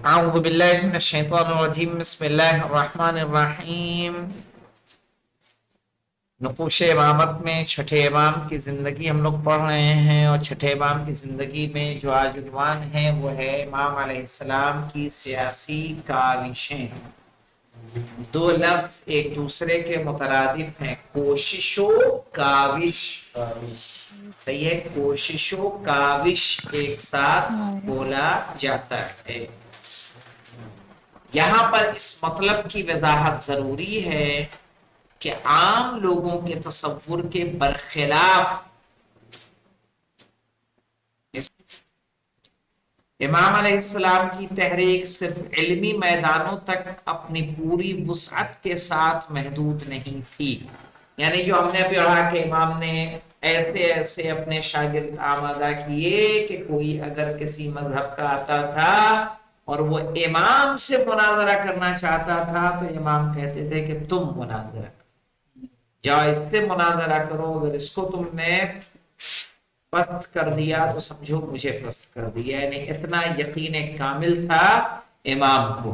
اعوذ باللہ من الشیطان الرجیم بسم اللہ الرحمن الرحیم۔ نقوش امامت میں چھٹے امام کی زندگی ہم لوگ پڑھ رہے ہیں، اور چھٹے امام کی زندگی میں جو آج عنوان ہے وہ ہے امام علیہ السلام کی سیاسی کاوشیں۔ دو لفظ ایک دوسرے کے مترادف ہیں، کوشش و کاوش۔ صحیح ہے، کوشش و کاوش ایک ساتھ بولا جاتا ہے۔ یہاں پر اس مطلب کی وضاحت ضروری ہے کہ عام لوگوں کے تصور کے برخلاف امام علیہ السلام کی تحریک صرف علمی میدانوں تک اپنی پوری وسعت کے ساتھ محدود نہیں تھی۔ یعنی جو ہم نے ابھی پڑھا کہ امام نے ایسے اپنے شاگرد آمادہ کیے کہ کوئی اگر کسی مذہب کا آتا تھا اور وہ امام سے مناظرہ کرنا چاہتا تھا تو امام کہتے تھے کہ تم مناظرہ کرو، جاؤ اس سے مناظرہ کرو، اگر اس کو تم نے پست کر دیا تو سمجھو مجھے پست کر دیا۔ یعنی اتنا یقین کامل تھا امام کو۔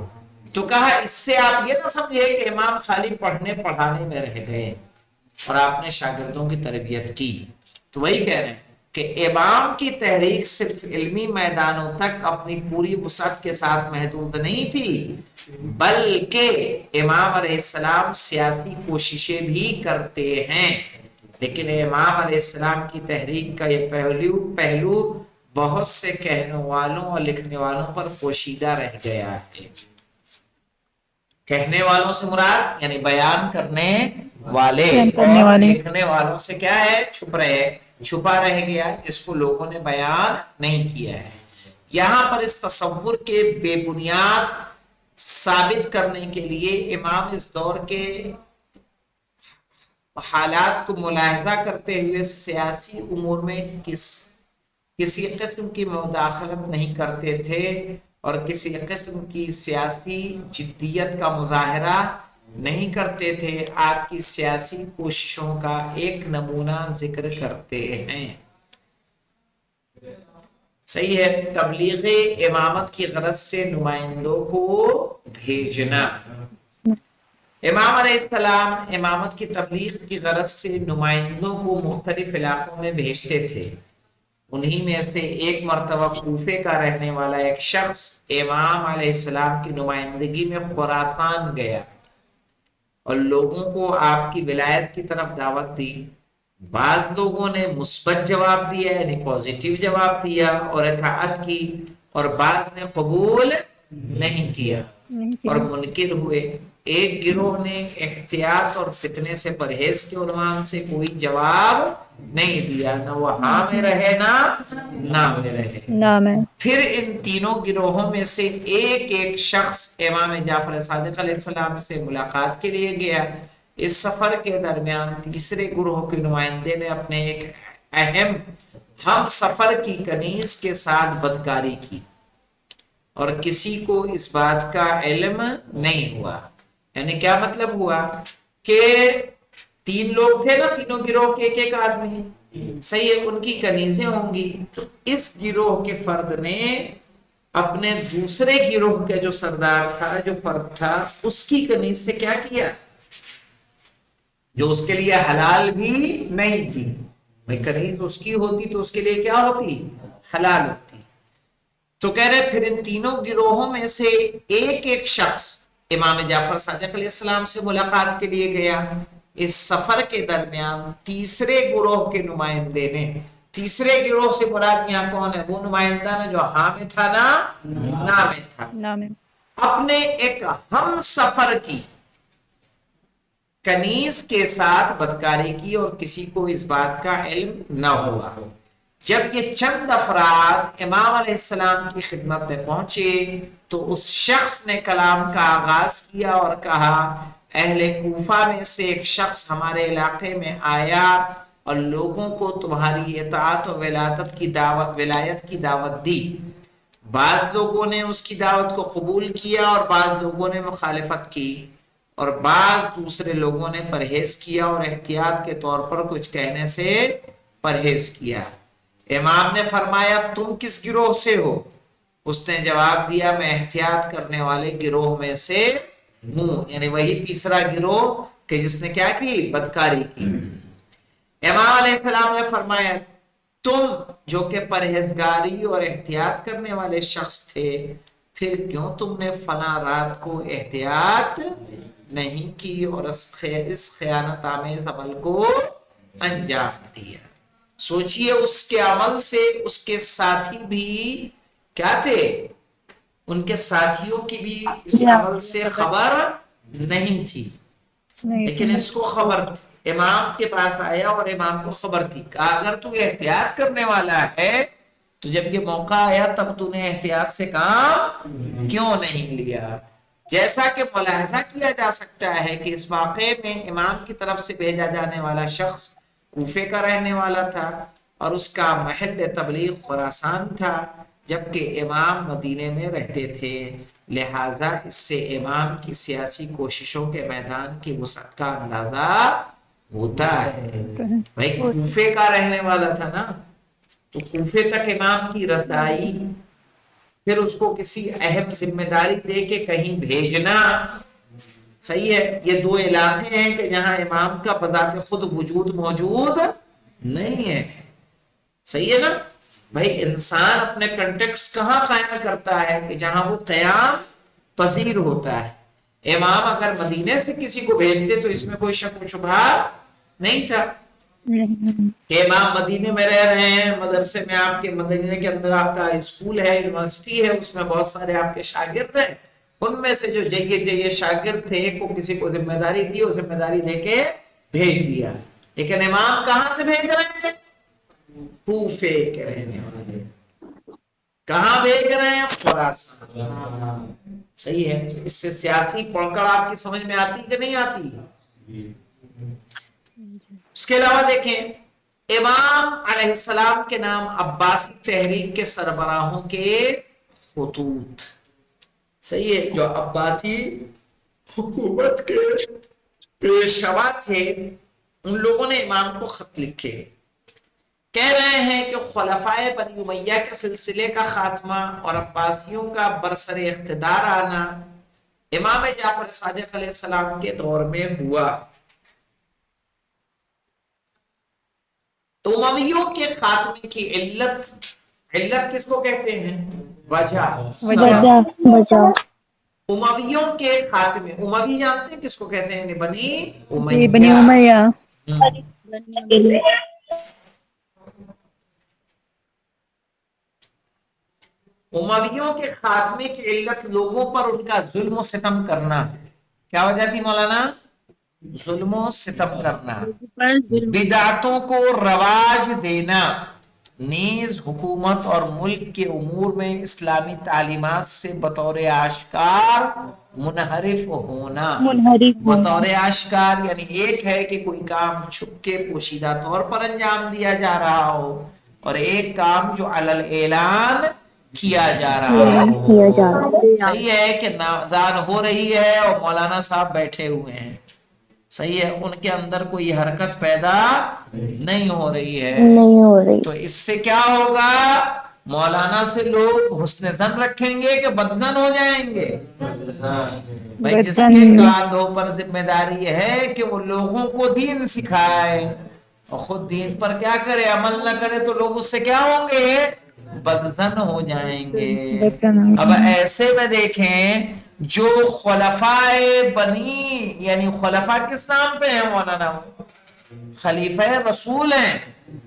تو کہا اس سے آپ یہ نہ سمجھے کہ امام خالی پڑھنے پڑھانے میں رہ گئے اور آپ نے شاگردوں کی تربیت کی۔ تو وہی کہہ رہے ہیں کہ امام کی تحریک صرف علمی میدانوں تک اپنی پوری وسعت کے ساتھ محدود نہیں تھی، بلکہ امام علیہ السلام سیاسی کوششیں بھی کرتے ہیں۔ لیکن امام علیہ السلام کی تحریک کا یہ پہلو بہت سے کہنے والوں اور لکھنے والوں پر پوشیدہ رہ گیا ہے۔ کہنے والوں سے مراد یعنی بیان کرنے والے، اور لکھنے والوں سے کیا ہے؟ چھپا رہ گیا، جس کو لوگوں نے بیان نہیں کیا ہے۔ یہاں پر اس تصور کے بے بنیاد ثابت کرنے کے لیے امام اس دور کے حالات کو ملاحظہ کرتے ہوئے سیاسی امور میں کسی قسم کی مداخلت نہیں کرتے تھے اور کسی قسم کی سیاسی جدیت کا مظاہرہ نہیں کرتے تھے۔ آپ کی سیاسی کوششوں کا ایک نمونہ ذکر کرتے ہیں۔ صحیح ہے، تبلیغ امامت کی غرض سے نمائندوں کو بھیجنا۔ امام علیہ السلام امامت کی تبلیغ کی غرض سے نمائندوں کو مختلف علاقوں میں بھیجتے تھے۔ انہی میں سے ایک مرتبہ کوفے کا رہنے والا ایک شخص امام علیہ السلام کی نمائندگی میں خراسان گیا اور لوگوں کو آپ کی ولایت کی طرف دعوت دی۔ بعض لوگوں نے مثبت جواب دیا یعنی پازیٹیو جواب دیا اور اطاعت کی، اور بعض نے قبول نہیں کیا اور منکر ہوئے۔ ایک گروہ نے احتیاط اور فتنے سے پرہیز کے عنوان سے کوئی جواب نہیں دیا، نہ وہ ہاں میں رہے نہ نہ میں رہے۔ پھر ان تینوں گروہوں میں سے ایک شخص امام جعفر صادق علیہ السلام سے ملاقات کے لیے گیا۔ اس سفر کے درمیان تیسرے گروہ کے نمائندے نے اپنے ایک اہم ہم سفر کی کنیز کے ساتھ بدکاری کی اور کسی کو اس بات کا علم نہیں ہوا۔ یعنی کیا مطلب ہوا کہ تین لوگ تھے نا، تینوں گروہ کے ایک آدمی، صحیح ہے، ان کی کنیزیں ہوں گی۔ تو اس گروہ کے فرد نے اپنے دوسرے گروہ کے جو سردار تھا، جو فرد تھا، اس کی کنیز سے کیا کیا جو اس کے لیے حلال بھی نہیں تھی۔ بھئی کنیز اس کی ہوتی تو اس کے لیے کیا ہوتی؟ حلال ہوتی۔ تو کہہ رہے پھر ان تینوں گروہوں میں سے ایک شخص امام جعفر صادق علیہ السلام سے ملاقات کے لیے گیا۔ اس سفر کے درمیان تیسرے گروہ کے نمائندے نے، تیسرے گروہ سے مراد یہاں کون ہے؟ وہ نمائندہ نے جو ہاں میں تھا نا نہ میں تھا، اپنے ایک ہم سفر کی کنیز کے ساتھ بدکاری کی اور کسی کو اس بات کا علم نہ ہوا۔ جب یہ چند افراد امام علیہ السلام کی خدمت میں پہنچے تو اس شخص نے کلام کا آغاز کیا اور کہا، اہل کوفہ میں سے ایک شخص ہمارے علاقے میں آیا اور لوگوں کو تمہاری اطاعت و ولایت کی دعوت دی۔ بعض لوگوں نے اس کی دعوت کو قبول کیا اور بعض لوگوں نے مخالفت کی، اور بعض دوسرے لوگوں نے پرہیز کیا اور احتیاط کے طور پر کچھ کہنے سے پرہیز کیا۔ امام نے فرمایا، تم کس گروہ سے ہو؟ اس نے جواب دیا میں احتیاط کرنے والے گروہ میں سے ہوں، یعنی وہی تیسرا گروہ کہ جس نے کیا کی؟ بدکاری کی۔ امام علیہ السلام نے فرمایا تم جو کہ پرہیزگاری اور احتیاط کرنے والے شخص تھے، پھر کیوں تم نے فلاں رات کو احتیاط نہیں کی اور اس خیانت آمیز عمل کو انجام دیا؟ سوچئے اس کے عمل سے اس کے ساتھی بھی کیا تھے؟ ان کے ساتھیوں کی بھی اس عمل سے خبر نہیں تھی، لیکن اس کو خبر تھی۔ امام کے پاس آیا اور امام کو خبر تھی، کہا اگر تو احتیاط کرنے والا ہے تو جب یہ موقع آیا تب تو نے احتیاط سے کام کیوں نہیں لیا؟ جیسا کہ ملاحظہ کیا جا سکتا ہے کہ اس واقعے میں امام کی طرف سے بھیجا جانے والا شخص کوفے کا رہنے والا تھا اور اس کا محل تبلیغ خراسان تھا، جبکہ امام مدینے میں رہتے تھے، لہذا اس سے امام کی سیاسی کوششوں کے میدان کی وسعت کا اندازہ ہوتا ہے۔ بھائی کوفے کا رہنے والا تھا نا، تو کوفے تک امام کی رسائی، پھر اس کو کسی اہم ذمہ داری دے کے کہیں بھیجنا، صحیح ہے؟ یہ دو علاقے ہیں کہ جہاں امام کا بذات خود وجود موجود نہیں ہے، صحیح ہے نا؟ بھائی انسان اپنے کنٹیکٹس کہاں قائم کرتا ہے؟ کہ جہاں وہ قیام پذیر ہوتا ہے۔ امام اگر مدینے سے کسی کو بھیجتے تو اس میں کوئی شک و شبہ نہیں تھا کہ امام مدینے میں رہ رہے ہیں، مدرسے میں آپ کے مدینے کے اندر آپ کا اسکول ہے، یونیورسٹی ہے، اس میں بہت سارے آپ کے شاگرد ہیں، ان میں سے جو جگہ شاگرد تھے ایک کو کسی کو ذمہ داری دی اور ذمہ داری دے کے بھیج دیا، لیکن امام کہاں سے بھیج رہے ہیں؟ کوفے کے رہنے والے۔ کہاں بھیج رہے ہیں؟ خراسان۔ صحیح ہے؟ تو اس سے سیاسی پڑکڑ آپ کی سمجھ میں آتی کہ نہیں آتی؟ اس کے علاوہ دیکھیں امام علیہ السلام کے نام عباسی تحریک کے سربراہوں کے خطوط، صحیح ہے، جو عباسی حکومت کے پیشوا تھے، ان لوگوں نے امام کو خط لکھے، کہہ رہے ہیں کہ خلفائے بنی امیہ کے سلسلے کا خاتمہ اور عباسیوں کا برسر اقتدار آنا امام جعفر صادق علیہ السلام کے دور میں ہوا۔ امویوں کے خاتمے کی علت کس کو کہتے ہیں؟ وجہ، سبب۔ امویوں کے خاتمے، اموی جانتے ہیں کس کو کہتے ہیں؟ بنی امیہ۔ امویوں کے خاتمے کی علت لوگوں پر ان کا ظلم و ستم کرنا۔ کیا وجہ تھی مولانا؟ ظلم و ستم کرنا، بدعتوں کو رواج دینا، نیز حکومت اور ملک کے امور میں اسلامی تعلیمات سے بطور آشکار منحرف ہونا۔ بطور آشکار یعنی ایک ہے کہ کوئی کام چھپ کے پوشیدہ طور پر انجام دیا جا رہا ہو، اور ایک کام جو علل اعلان کیا جا رہا ہو۔ صحیح ہے کہ ناظان ہو رہی ہے اور مولانا صاحب بیٹھے ہوئے ہیں، صحیح ہے، ان کے اندر کوئی حرکت پیدا نہیں ہو رہی ہے، تو اس سے کیا ہوگا؟ مولانا سے لوگ حسن ظن رکھیں گے کہ بدظن ہو جائیں گے؟ بھائی جس کے کاندھوں پر ذمہ داری ہے کہ وہ لوگوں کو دین سکھائے اور خود دین پر کیا کرے؟ عمل نہ کرے، تو لوگ اس سے کیا ہوں گے؟ بدظن ہو جائیں گے۔ اب ایسے میں دیکھیں جو خلفائے بنی، یعنی خلفاء کس نام پہ ہیں مولانا؟ خلیفہ رسول ہیں،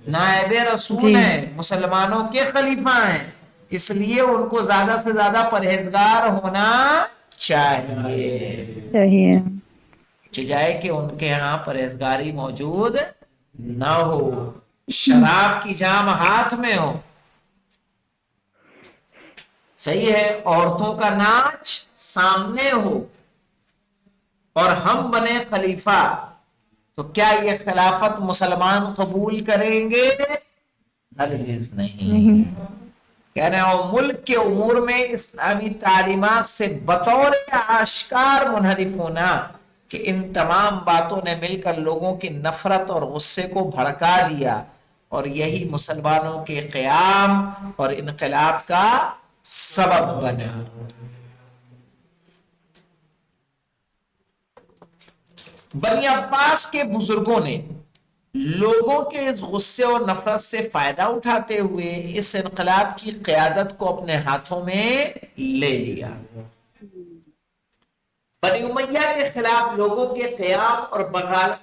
نائب رسول ہیں، مسلمانوں کے خلیفہ ہیں، اس لیے ان کو زیادہ سے زیادہ پرہیزگار ہونا چاہیے کہ جائے کہ ان کے ہاں پرہیزگاری موجود نہ ہو، شراب کی جام ہاتھ میں ہو، صحیح ہے، عورتوں کا ناچ سامنے ہو، اور ہم بنے خلیفہ، تو کیا یہ خلافت مسلمان قبول کریں گے؟ ہرگز نہیں۔ کہہ رہے ہیں ملک کے امور میں اسلامی تعلیمات سے بطور آشکار منحرف ہونا، کہ ان تمام باتوں نے مل کر لوگوں کی نفرت اور غصے کو بھڑکا دیا، اور یہی مسلمانوں کے قیام اور انقلاب کا سبب بنا۔ بنی عباس کے بزرگوں نے لوگوں کے اس غصے اور نفرت سے فائدہ اٹھاتے ہوئے اس انقلاب کی قیادت کو اپنے ہاتھوں میں لے لیا۔ بنی امیہ کے خلاف لوگوں کے قیام اور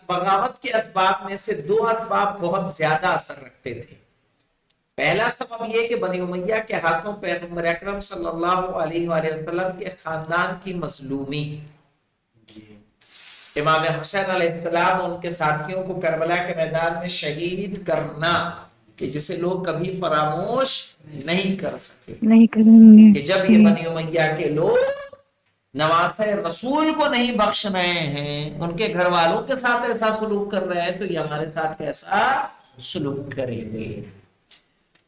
بغاوت کے اسباب میں سے دو اسباب بہت زیادہ اثر رکھتے تھے۔ پہلا سبب یہ کہ بنی امیہ کے ہاتھوں پیغمبر اکرم صلی اللہ علیہ وآلہ وسلم کے خاندان کی مظلومی، امام حسین علیہ السلام اور ان کے ساتھیوں کو کربلا کے میدان میں شہید کرنا، کہ جسے لوگ کبھی فراموش نہیں کر سکے، نہیں کریں گے کہ جب یہ بنی امیہ کے لوگ نواسہ رسول کو نہیں بخش رہے ہیں، ان کے گھر والوں کے ساتھ ایسا سلوک کر رہے ہیں، تو یہ ہمارے ساتھ کیسا سلوک کریں گے۔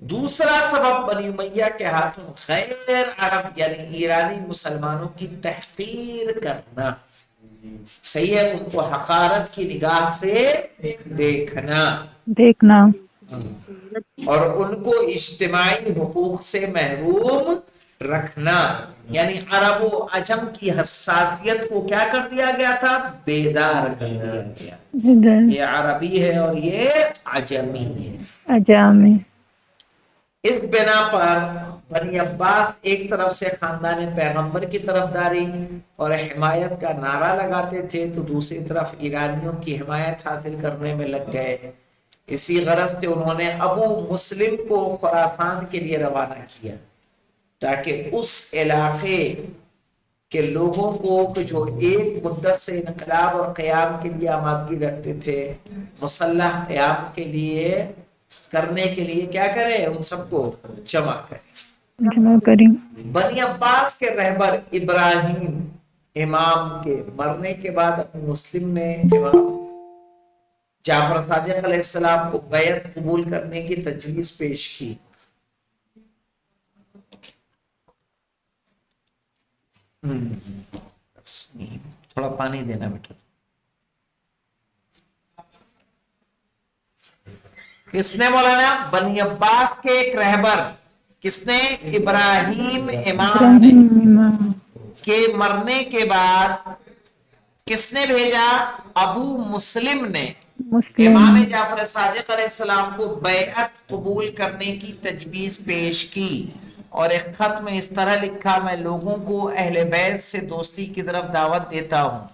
دوسرا سبب بنی امیہ کے ہاتھوں غیر عرب یعنی ایرانی مسلمانوں کی تحقیر کرنا، صحیح ہے، ان کو حقارت کی نگاہ سے دیکھنا اور ان کو اجتماعی حقوق سے محروم رکھنا، یعنی عرب و عجم کی حساسیت کو کیا کر دیا گیا تھا؟ بیدار کر دیا گیا۔ یہ عربی ہے اور یہ عجمی ہے۔ اجامی۔ اس بنا پر بنی عباس ایک طرف سے خاندان پیغمبر کی طرفداری اور حمایت کا نعرہ لگاتے تھے، تو دوسری طرف ایرانیوں کی حمایت حاصل کرنے میں لگ گئے۔ اسی غرض سے انہوں نے ابو مسلم کو خراسان کے لیے روانہ کیا، تاکہ اس علاقے کے لوگوں کو جو ایک مدت سے انقلاب اور قیام کے لیے آمادگی رکھتے تھے، مسلح قیام کے لیے کرنے کے لیے کیا کرے، ان سب کو جمع کرے۔ بنی عباس کے رہبر ابراہیم امام کے مرنے کے بعد ابو مسلم نے امام جعفر صادق علیہ السلام کو بیعت قبول کرنے کی تجویز پیش کی۔ تھوڑا پانی دینا بیٹا۔ کس نے مولانا؟ بنی عباس کے ایک رہبر، کس نے؟ ابراہیم امام نے، کے مرنے کے بعد کس نے بھیجا؟ ابو مسلم نے امام جعفر صادق علیہ السلام کو بیعت قبول کرنے کی تجویز پیش کی، اور ایک خط میں اس طرح لکھا: میں لوگوں کو اہل بیت سے دوستی کی طرف دعوت دیتا ہوں،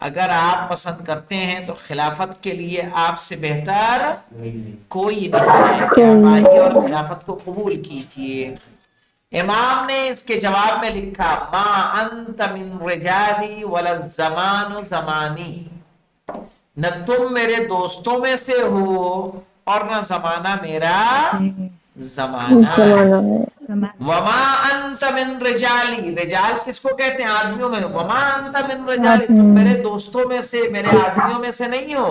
اگر آپ پسند کرتے ہیں تو خلافت کے لیے آپ سے بہتر کوئی نہیں ہے کہ آپ آئیے اور خلافت کو قبول کیجیے۔ امام نے اس کے جواب میں لکھا: ما انت من رجالی ولا الزمان زمانی، نہ تم میرے دوستوں میں سے ہو اور نہ زمانہ میرا زمانہ ہے۔ وما انت من رجالی، رجال کس کو کہتے ہیں؟ آدمیوں میں۔ وما انت من رجالی، تم میرے دوستوں میں سے، میرے آدمیوں میں سے نہیں ہو۔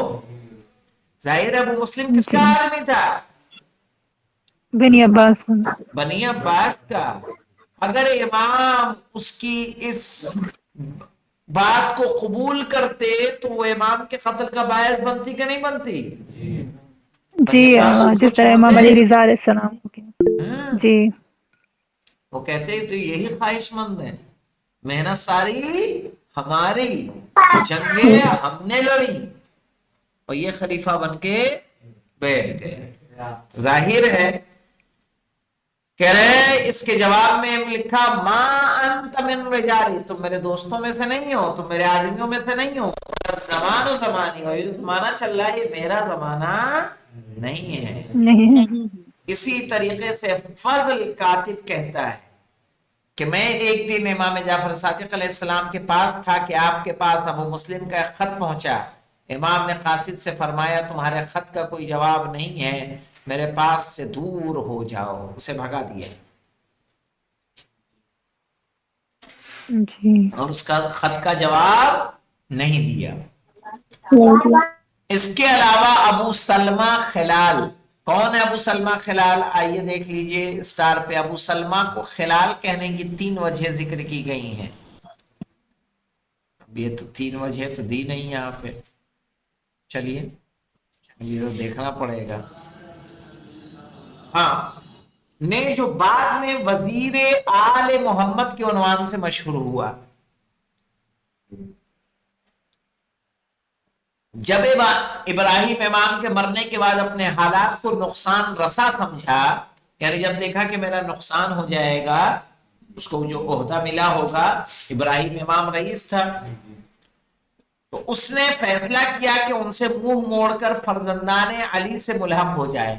ظاہر ابو مسلم کس کا آدمی تھا؟ بنی عباس، بنی عباس کا۔ اگر امام اس کی اس بات کو قبول کرتے تو وہ امام کے قتل کا باعث بنتی کہ نہیں بنتی؟ جی، جس طرح امام علی رضا علیہ السلام جی، وہ کہتے تو یہی خواہش مند ہے، محنت ساری ہماری، جنگیں ہم نے لڑی، اور یہ خلیفہ بن کے بیٹھ گئے۔ ظاہر ہے، کہہ رہے اس کے جواب میں لکھا: ما انت من رجالی، تم میرے دوستوں میں سے نہیں ہو، تم میرے آدمیوں میں سے نہیں ہو، زمان و زمانی، اور یہ زمانہ چل رہا ہے یہ میرا زمانہ نہیں ہے۔ اسی طریقے سے فضل کاتب کہتا ہے کہ میں ایک دن امام جعفر صادق علیہ السلام کے پاس تھا کہ آپ کے پاس ابو مسلم کا ایک خط پہنچا۔ امام نے قاصد سے فرمایا: تمہارے خط کا کوئی جواب نہیں ہے، میرے پاس سے دور ہو جاؤ، اسے بھگا دیا، اور اس کا خط کا جواب نہیں دیا۔ اس کے علاوہ ابو سلمہ خلال، کون ہے ابو سلمہ خلال؟ آئیے دیکھ لیجئے اسٹار پہ۔ ابو سلمہ کو خلال کہنے کی 3 وجہ ذکر کی گئی ہیں۔ اب یہ تو 3 وجہ تو دی نہیں یہاں پہ، چلیے یہ تو دیکھنا پڑے گا۔ ہاں، نے جو بعد میں وزیر آل محمد کے عنوان سے مشہور ہوا. جب ابراہیم امام کے مرنے کے بعد اپنے حالات کو نقصان رسا سمجھا، یعنی جب دیکھا کہ میرا نقصان ہو جائے گا، اس کو جو عہدہ ملا ہوگا، ابراہیم امام رئیس تھا، تو اس نے فیصلہ کیا کہ ان سے منہ موڑ کر فرزندان علی سے ملحق ہو جائے،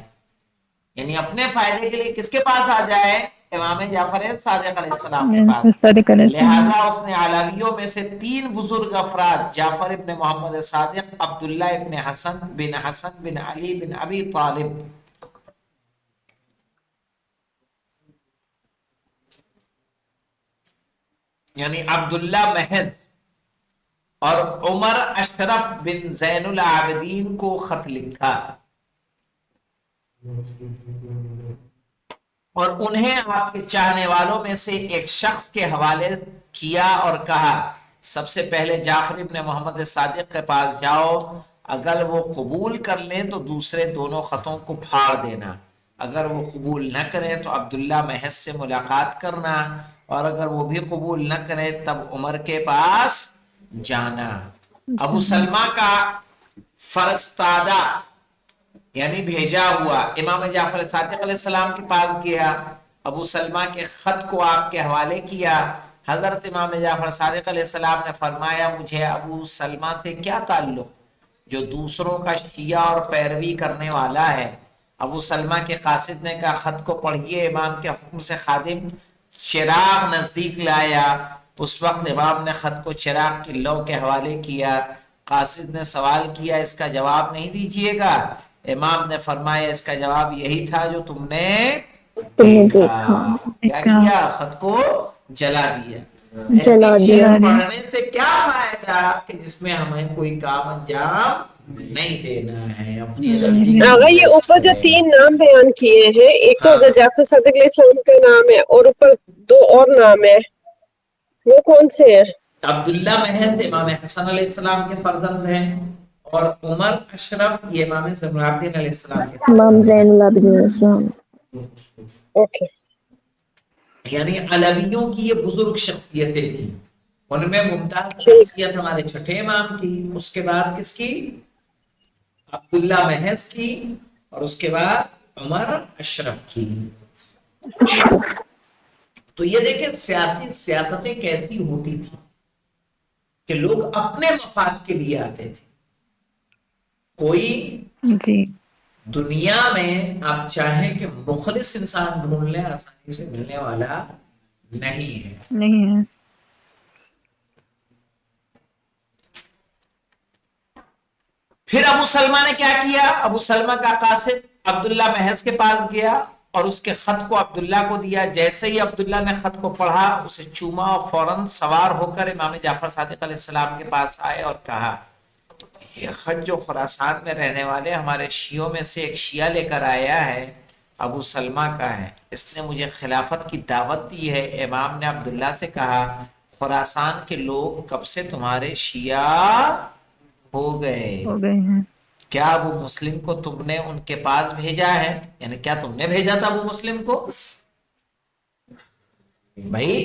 یعنی اپنے فائدے کے لیے کس کے پاس آ جائے؟ امام جعفر صادق علیہ السلام کے پاس. صادق علیہ السلام. لہذا اس نے علاویوں میں سے 3 بزرگ افراد، جعفر ابن محمد صادق، عبداللہ ابن حسن بن علی بن ابی طالب، یعنی عبداللہ محض اور عمر اشرف بن زین العابدین کو خط لکھا اور انہیں آپ کے چاہنے والوں میں سے ایک شخص کے حوالے کیا اور کہا، سب سے پہلے جعفر ابن محمد صادق کے پاس جاؤ، اگر وہ قبول کر لیں تو دوسرے دونوں خطوں کو پھاڑ دینا، اگر وہ قبول نہ کریں تو عبداللہ محض سے ملاقات کرنا، اور اگر وہ بھی قبول نہ کریں تب عمر کے پاس جانا. ابو سلمہ کا فرستادہ یعنی بھیجا ہوا امام جعفر صادق علیہ السلام کے پاس گیا، ابو سلمہ کے خط کو آپ کے حوالے کیا. حضرت امام جعفر صادق علیہ السلام نے فرمایا، مجھے ابو سلمہ سے کیا تعلق جو دوسروں کا شیعہ اور پیروی کرنے والا ہے. ابو سلمہ کے قاصد نے کہا، خط کو پڑھیے. امام کے حکم سے خادم چراغ نزدیک لایا، اس وقت امام نے خط کو چراغ کی لو کے حوالے کیا. قاصد نے سوال کیا، اس کا جواب نہیں دیجیے گا؟ امام نے فرمایا، اس کا جواب یہی تھا جو تم نے دیکھا. کیا کیا؟ خط کو جلا دیا. پڑھنے سے کیا فائدہ کہ جس میں ہمیں کوئی کام انجام نہیں دینا ہے. آگا یہ اوپر جو 3 نام بیان کیے ہیں، ایک تو حضرت جعفر صادق علیہ السلام کا نام ہے اور اوپر 2 اور نام ہے، وہ کون سے ہیں؟ عبداللہ محض امام حسن علیہ السلام کے فرزند ہیں، اور عمر اشرف یہ امام زین العابدین علیہ السلام کے امام زین العابدین علیہ السلام. اوکے. یعنی علویوں کی یہ بزرگ شخصیتیں تھیں. ان میں ممتاز شخصیت ہمارے چھٹے امام کی، اس کے بعد کس کی؟ عبداللہ محض کی، اور اس کے بعد عمر اشرف کی. تو یہ دیکھیں سیاستیں کیسی ہوتی تھی کہ لوگ اپنے مفاد کے لیے آتے تھے. کوئی دنیا میں آپ چاہیں کہ مخلص انسان ڈھونڈ لیں، آسانی سے ملنے والا نہیں ہے. پھر ابو سلمہ نے کیا کیا؟ ابو سلمہ کا قاصد عبداللہ محض کے پاس گیا اور اس کے خط کو عبداللہ کو دیا. جیسے ہی عبداللہ نے خط کو پڑھا، اسے چوما اور فوراً سوار ہو کر امام جعفر صادق علیہ السلام کے پاس آئے اور کہا، یہ خط جو خراسان میں رہنے والے ہمارے شیعوں میں سے ایک شیعہ لے کر آیا ہے، ابو سلمہ کا ہے، اس نے مجھے خلافت کی دعوت دی ہے. امام نے عبداللہ سے کہا، خراسان کے لوگ کب سے تمہارے شیعہ ہو گئے ہیں، کیا ابو مسلم کو تم نے ان کے پاس بھیجا ہے؟ یعنی کیا تم نے بھیجا تھا ابو مسلم کو؟ بھائی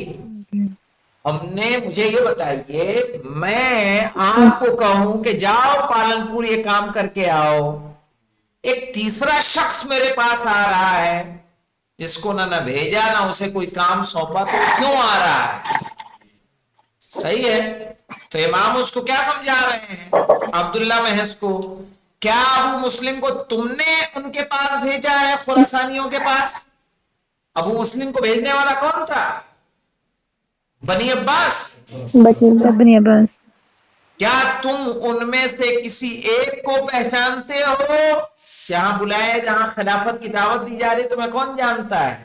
ہم نے، مجھے یہ بتائیے، میں آپ کو کہوں کہ جاؤ پالن پور یہ کام کر کے آؤ، ایک تیسرا شخص میرے پاس آ رہا ہے جس کو نہ بھیجا نہ اسے کوئی کام سونپا، تو کیوں آ رہا ہے؟ صحیح ہے. تو امام اس کو کیا سمجھا رہے ہیں؟ عبداللہ محض کو، کیا ابو مسلم کو تم نے ان کے پاس بھیجا ہے خراسانیوں کے پاس؟ ابو مسلم کو بھیجنے والا کون تھا؟ بنی عباس. بنی عباس. کیا تم ان میں سے کسی ایک کو پہچانتے ہو؟ جہاں بلائے، جہاں خلافت کی دعوت دی جا رہی، تمہیں کون جانتا ہے؟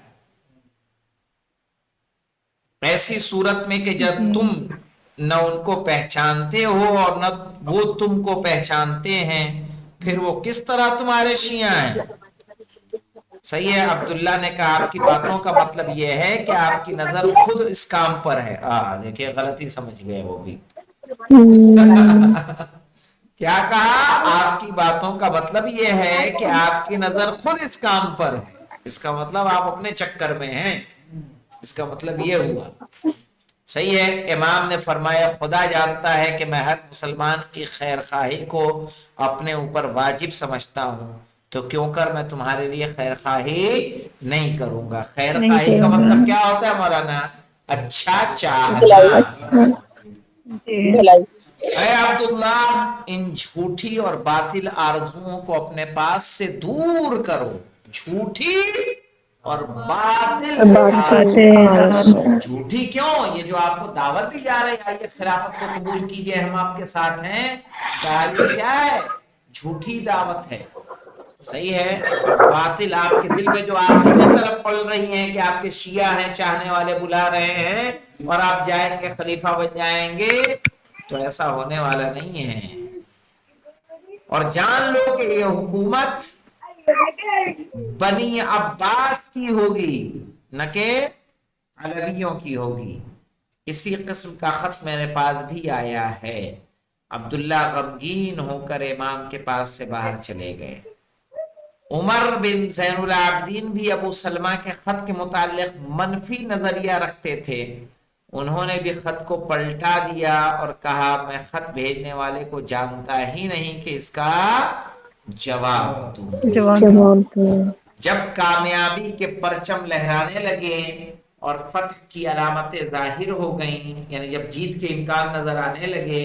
ایسی صورت میں کہ جب تم نہ ان کو پہچانتے ہو اور نہ وہ تم کو پہچانتے ہیں، پھر وہ کس طرح تمہارے شیعہ ہیں؟ صحیح ہے. عبداللہ نے کہا، آپ کی باتوں کا مطلب یہ ہے کہ آپ کی نظر خود اس کام پر ہے. دیکھیے غلطی سمجھ گئے وہ بھی. کیا کہا؟ آپ کی باتوں کا مطلب یہ ہے کہ آپ کی نظر خود اس کام پر ہے. اس کا مطلب آپ اپنے چکر میں ہیں، اس کا مطلب یہ ہوا. صحیح ہے. امام نے فرمایا خدا جانتا ہے کہ میں ہر مسلمان کی خیر خواہی کو اپنے اوپر واجب سمجھتا ہوں، تو کیوں کر میں تمہارے لیے خیر خواہی نہیں کروں گا. خیر نہیں خواہی کا کروں گا. مطلب کیا ہوتا ہے مولانا؟ اچھا بھلائی چاہنا. جی بھلائی. اے عبداللہ، ان جھوٹی اور باطل آرزوؤں کو اپنے پاس سے دور کرو. جھوٹی اور باطل آرزو. جھوٹی کیوں؟ یہ جو آپ کو دعوت دی جا رہی ہے آئیے خلافت کو قبول کیجئے، ہم آپ کے ساتھ ہیں، یہ کیا ہے؟ جھوٹی دعوت ہے. صحیح ہے. اور باطل آپ کے دل میں جو آرزویں طلب پڑ رہی ہیں کہ آپ کے شیعہ ہیں، چاہنے والے بلا رہے ہیں اور آپ جائیں گے خلیفہ بن جائیں گے، تو ایسا ہونے والا نہیں ہے. اور جان لو کہ یہ حکومت بنی عباس کی ہوگی، نہ کہ علویوں کی ہوگی. اسی قسم کا خط میرے پاس بھی آیا ہے. عبداللہ غمگین ہو کر امام کے پاس سے باہر چلے گئے. عمر بن زین العابدین بھی ابو سلمہ کے خط کے متعلق منفی نظریہ رکھتے تھے. انہوں نے بھی خط کو پلٹا دیا اور کہا میں خط بھیجنے والے کو جانتا ہی نہیں کہ اس کا جواب دوں. جب کامیابی کے پرچم لہرانے لگے اور فتح کی علامتیں ظاہر ہو گئیں، یعنی جب جیت کے امکان نظر آنے لگے،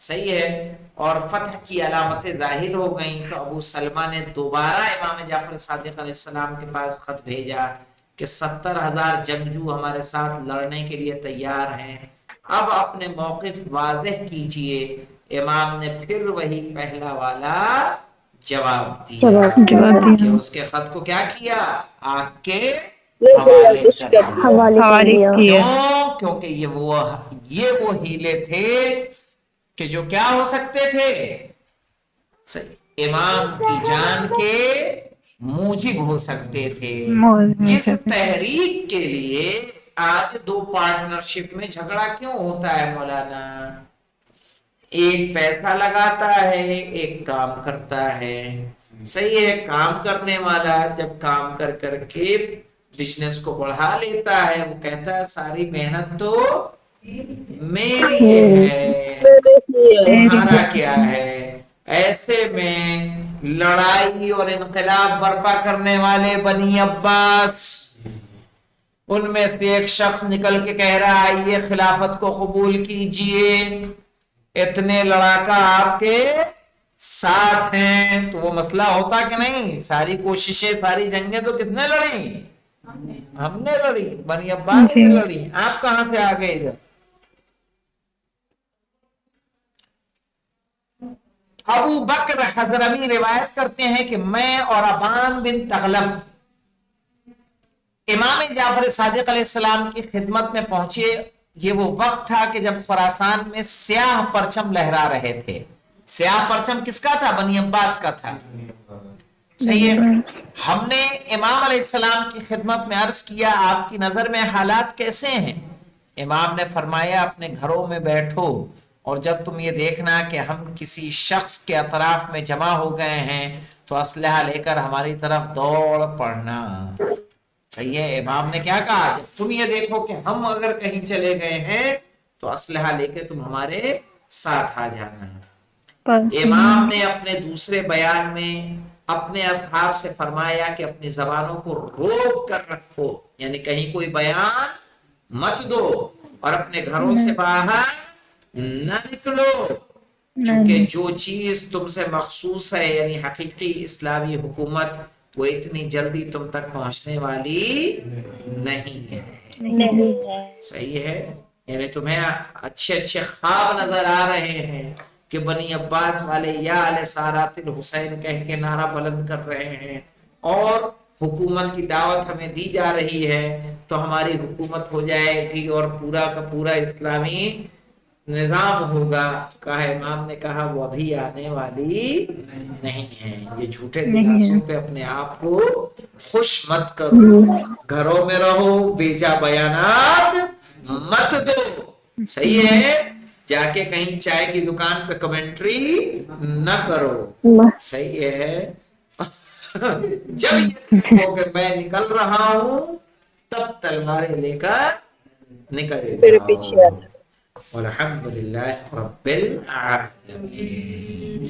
صحیح ہے، اور فتح کی علامتیں ظاہر ہو گئیں، تو ابو سلمہ نے دوبارہ امام جعفر صادق علیہ السلام کے پاس خط بھیجا کہ 70,000 جنگجو ہمارے ساتھ لڑنے کے لیے تیار ہیں، اب اپنے موقف واضح کیجئے. امام نے پھر وہی پہلا والا جواب دیا کہ اس کے خط کو کیا کیا؟ آگ کے حوالے کر دیا. کیوں؟ کیونکہ یہ وہ ہیلے تھے کہ جو کیا ہو سکتے تھے؟ امام کی جان کے موجب ہو سکتے تھے. جس تحریک کے لیے آج دو پارٹنرشپ میں جھگڑا کیوں ہوتا ہے مولانا؟ ایک پیسہ لگاتا ہے، ایک کام کرتا ہے. صحیح ہے. کام کرنے والا جب کام کر کر کے بزنس کو بڑھا لیتا ہے، وہ کہتا ہے ساری محنت تو میری ہے، تمہارا کیا ہے. ایسے میں لڑائی اور انقلاب برپا کرنے والے بنی عباس، ان میں سے ایک شخص نکل کے کہہ رہا آئیے خلافت کو قبول کیجئے، اتنے لڑاکا آپ کے ساتھ ہیں. تو وہ مسئلہ ہوتا کہ نہیں؟ ساری کوششیں، ساری جنگیں تو کس نے لڑی؟ ہم نے لڑی، بنی عباس نے لڑی. آپ کہاں سے آ گئے ادھر؟ ابو بکر حضرمی روایت کرتے ہیں کہ میں اور ابان بن تغلب امام جعفر صادق علیہ السلام کی خدمت میں پہنچے. یہ وہ وقت تھا کہ جب خراسان میں سیاہ پرچم لہرا رہے تھے. سیاہ پرچم کس کا تھا؟ بنی عباس کا تھا. صحیح ہے. ہم نے امام علیہ السلام کی خدمت میں عرض کیا آپ کی نظر میں حالات کیسے ہیں؟ امام نے فرمایا اپنے گھروں میں بیٹھو اور جب تم یہ دیکھنا کہ ہم کسی شخص کے اطراف میں جمع ہو گئے ہیں تو اسلحہ لے کر ہماری طرف دوڑ پڑنا. صحیح ہے. امام نے کیا کہا؟ جب تم یہ دیکھو کہ ہم اگر کہیں چلے گئے ہیں تو اسلحہ لے کے تم ہمارے ساتھ آ جانا ہے. امام نے اپنے دوسرے بیان میں اپنے اصحاب سے فرمایا کہ اپنی زبانوں کو روک کر رکھو، یعنی کہیں کوئی بیان مت دو اور اپنے گھروں سے باہر نہ نکلو، چونکہ جو چیز تم سے مخصوص ہے یعنی حقیقی اسلامی حکومت، وہ اتنی جلدی تم تک پہنچنے والی نہیں ہے. صحیح ہے. یعنی تمہیں اچھے اچھے خواب نظر آ رہے ہیں کہ بنی عباس والے یا علیہ سارات الحسین کہہ کے نعرہ بلند کر رہے ہیں اور حکومت کی دعوت ہمیں دی جا رہی ہے تو ہماری حکومت ہو جائے گی اور پورا کا پورا اسلامی نظام ہوگا. کہا امام نے کہا وہ ابھی آنے والی نہیں ہے. یہ جھوٹے دلاسوں پہ اپنے آپ کو خوش مت کرو، گھروں میں رہو، بیجا بیانات مت دو. صحیح ہے. جا کے کہیں چائے کی دکان پہ کمنٹری نہ کرو. صحیح ہے. جب یہ ہو کہ میں نکل رہا ہوں تب تلواریں لے کر نکل میرے رہا پیچھے ہوں. آنا. والحمد للہ رب العالمین.